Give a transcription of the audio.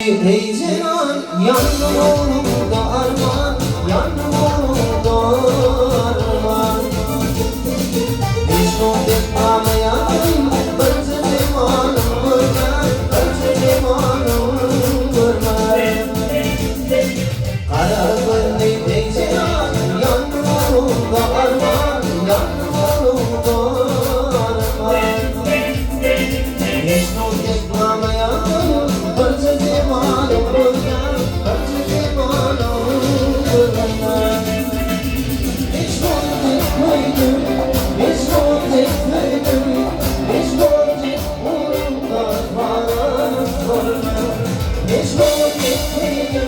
Heyecan yanımda arman, yanımda arman. Hiç muhabbet ağlayan, bence limanım görmem, bence limanım görmem. Kara gönlü heyecan yanımda arman, yanımda arman. Hiç muhabbet ağlayan, bence limanım görmem, bence limanım görmem. Hiç muhabbet koydum, hiç muhabbet koydum, hiç muhabbet uğrunda varım görmem. Hiç muhabbet koydum,